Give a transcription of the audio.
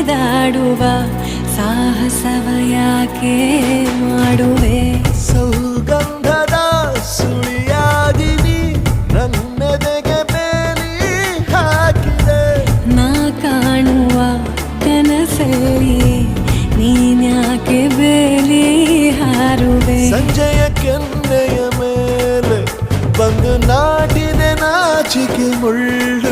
ಕುಣಿದಾಡುವ ಸಾಹಸವ ಯಾಕೆ ಮಾಡುವೆ. ಸೌಗಂಧದ ಸುಳಿಯಾಗಿನಿ ನನ್ನೆದೆಗೆ ಬೇಲಿ ಹಾಕಿದೆ. ನಾ ಕಾಣುವ ಕನಸಲ್ಲಿ ನೀನ್ಯಾಕೆ ಬೇಲಿ ಹಾರುವೆ. ಸಂಜೆಯ ಕೆನ್ನೆಯ ಮೇಲೆ ಬಂದು ನಾಟಿದೆ ನಾಚಿಕೆ ಮುಳ್ಳು.